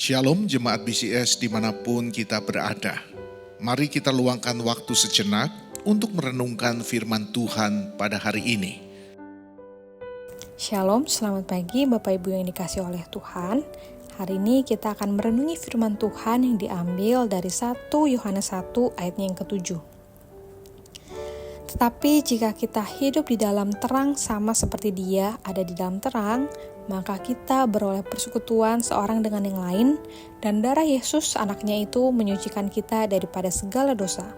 Shalom jemaat BCS dimanapun kita berada. Mari kita luangkan waktu sejenak untuk merenungkan firman Tuhan pada hari ini. Shalom, selamat pagi Bapak Ibu yang dikasihi oleh Tuhan. Hari ini kita akan merenungi firman Tuhan yang diambil dari 1 Yohanes 1 ayatnya yang ke-7. Tetapi jika kita hidup di dalam terang sama seperti Dia ada di dalam terang, maka kita beroleh persekutuan seorang dengan yang lain, dan darah Yesus anaknya itu menyucikan kita daripada segala dosa.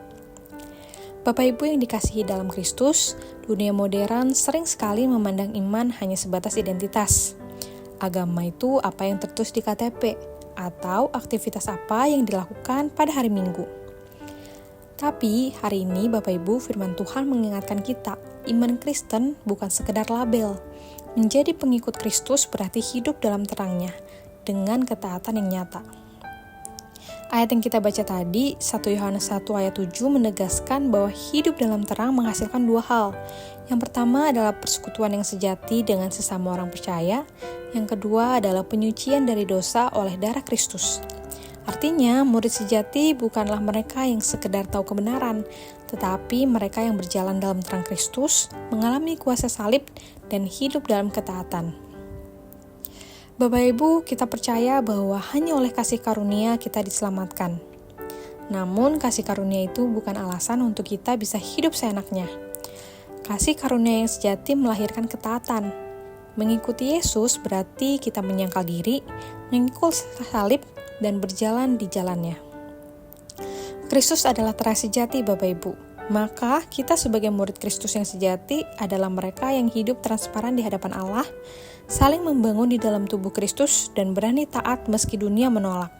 Bapak Ibu yang dikasihi dalam Kristus, dunia modern sering sekali memandang iman hanya sebatas identitas. Agama itu apa yang tertulis di KTP, atau aktivitas apa yang dilakukan pada hari Minggu. Tapi hari ini Bapak Ibu firman Tuhan mengingatkan kita, iman Kristen bukan sekedar label. Menjadi pengikut Kristus berarti hidup dalam terangnya, dengan ketaatan yang nyata. Ayat yang kita baca tadi, 1 Yohanes 1 ayat 7 menegaskan bahwa hidup dalam terang menghasilkan dua hal. Yang pertama adalah persekutuan yang sejati dengan sesama orang percaya. Yang kedua adalah penyucian dari dosa oleh darah Kristus. Artinya, murid sejati bukanlah mereka yang sekedar tahu kebenaran, tetapi mereka yang berjalan dalam terang Kristus, mengalami kuasa salib, dan hidup dalam ketaatan. Bapak Ibu, kita percaya bahwa hanya oleh kasih karunia kita diselamatkan. Namun, kasih karunia itu bukan alasan untuk kita bisa hidup seenaknya. Kasih karunia yang sejati melahirkan ketaatan. Mengikuti Yesus berarti kita menyangkal diri, mengikul salib, dan berjalan di jalannya. Kristus adalah terang sejati Bapak Ibu. Maka kita sebagai murid Kristus yang sejati adalah mereka yang hidup transparan di hadapan Allah, saling membangun di dalam tubuh Kristus dan berani taat meski dunia menolak.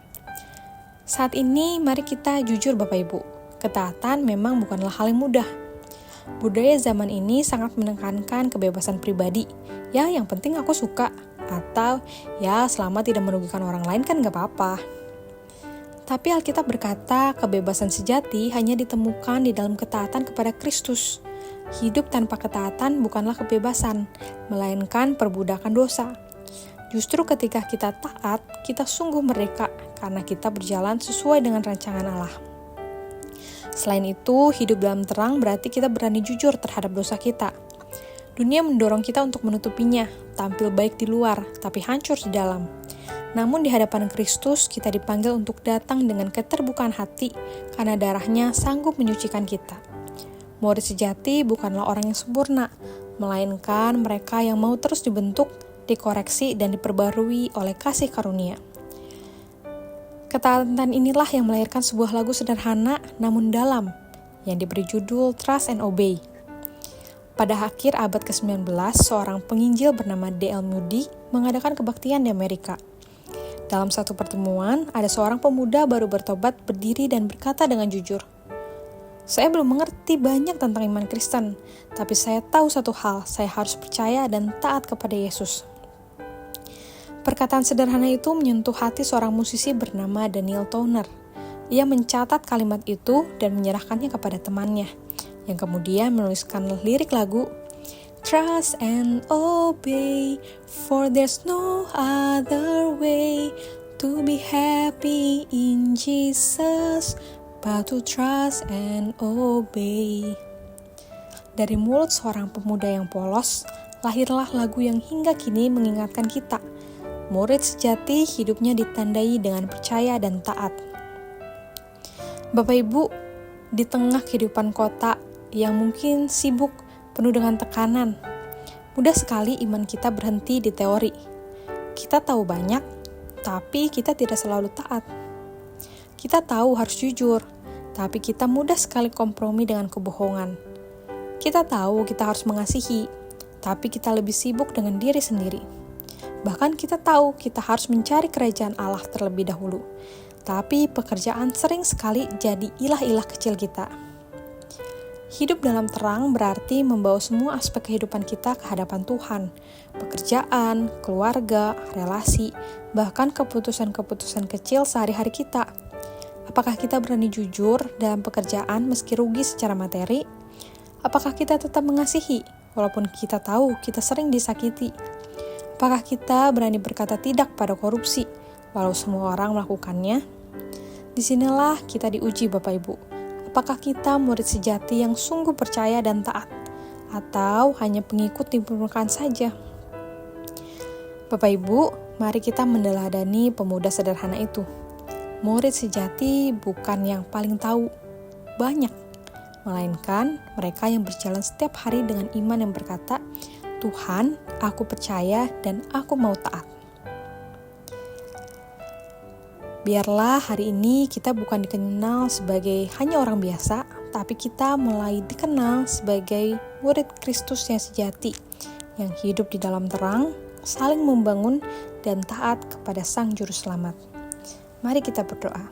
Saat ini mari kita jujur Bapak Ibu, ketaatan memang bukanlah hal yang mudah. Budaya zaman ini sangat menekankan kebebasan pribadi. Ya, yang penting aku suka. Atau, ya selama tidak merugikan orang lain kan gak apa-apa. Tapi Alkitab berkata, kebebasan sejati hanya ditemukan di dalam ketaatan kepada Kristus. Hidup tanpa ketaatan bukanlah kebebasan, melainkan perbudakan dosa. Justru ketika kita taat, kita sungguh merdeka karena kita berjalan sesuai dengan rancangan Allah. Selain itu, hidup dalam terang berarti kita berani jujur terhadap dosa kita. Dunia mendorong kita untuk menutupinya, tampil baik di luar, tapi hancur di dalam. Namun di hadapan Kristus, kita dipanggil untuk datang dengan keterbukaan hati, karena darahnya sanggup menyucikan kita. Murid sejati bukanlah orang yang sempurna, melainkan mereka yang mau terus dibentuk, dikoreksi, dan diperbarui oleh kasih karunia. Ketaatan inilah yang melahirkan sebuah lagu sederhana namun dalam, yang diberi judul Trust and Obey. Pada akhir abad ke-19, seorang penginjil bernama D.L. Moody mengadakan kebaktian di Amerika. Dalam satu pertemuan, ada seorang pemuda baru bertobat berdiri dan berkata dengan jujur, "Saya belum mengerti banyak tentang iman Kristen, tapi saya tahu satu hal, saya harus percaya dan taat kepada Yesus." Perkataan sederhana itu menyentuh hati seorang musisi bernama Daniel Towner. Ia mencatat kalimat itu dan menyerahkannya kepada temannya, yang kemudian menuliskan lirik lagu Trust and obey, for there's no other way to be happy in Jesus, but to trust and obey. Dari mulut seorang pemuda yang polos, lahirlah lagu yang hingga kini mengingatkan kita, murid sejati hidupnya ditandai dengan percaya dan taat. Bapak Ibu, di tengah kehidupan kota yang mungkin sibuk, penuh dengan tekanan, mudah sekali iman kita berhenti di teori. Kita tahu banyak, tapi kita tidak selalu taat. Kita tahu harus jujur, tapi kita mudah sekali kompromi dengan kebohongan. Kita tahu kita harus mengasihi, tapi kita lebih sibuk dengan diri sendiri. Bahkan kita tahu kita harus mencari kerajaan Allah terlebih dahulu, tapi pekerjaan sering sekali jadi ilah-ilah kecil kita. Hidup dalam terang berarti membawa semua aspek kehidupan kita ke hadapan Tuhan. Pekerjaan, keluarga, relasi, bahkan keputusan-keputusan kecil sehari-hari kita. Apakah kita berani jujur dalam pekerjaan meski rugi secara materi? Apakah kita tetap mengasihi walaupun kita tahu kita sering disakiti? Apakah kita berani berkata tidak pada korupsi, walau semua orang melakukannya? Disinilah kita diuji Bapak Ibu. Apakah kita murid sejati yang sungguh percaya dan taat? Atau hanya pengikut di permukaan saja? Bapak Ibu, mari kita meneladani pemuda sederhana itu. Murid sejati bukan yang paling tahu banyak, melainkan mereka yang berjalan setiap hari dengan iman yang berkata, Tuhan, aku percaya dan aku mau taat. Biarlah hari ini kita bukan dikenal sebagai hanya orang biasa, tapi kita mulai dikenal sebagai murid Kristus yang sejati, yang hidup di dalam terang, saling membangun, dan taat kepada Sang Juru Selamat. Mari kita berdoa.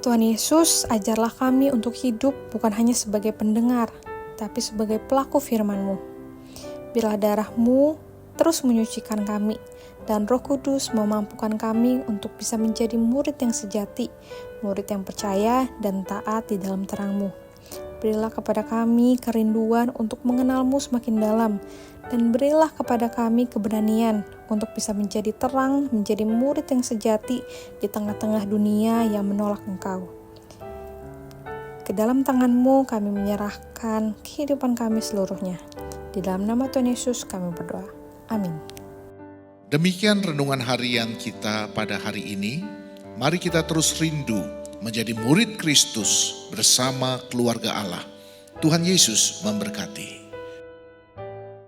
Tuhan Yesus, ajarlah kami untuk hidup bukan hanya sebagai pendengar, tapi sebagai pelaku firman-Mu. Biarlah darah-Mu terus menyucikan kami, dan Roh Kudus memampukan kami untuk bisa menjadi murid yang sejati, murid yang percaya dan taat di dalam terang-Mu. Berilah kepada kami kerinduan untuk mengenal-Mu semakin dalam, dan berilah kepada kami keberanian untuk bisa menjadi terang, menjadi murid yang sejati di tengah-tengah dunia yang menolak Engkau. Ke dalam tangan-Mu kami menyerahkan kehidupan kami seluruhnya. Di dalam nama Tuhan Yesus kami berdoa. Amin. Demikian renungan harian kita pada hari ini. Mari kita terus rindu menjadi murid Kristus bersama keluarga Allah. Tuhan Yesus memberkati.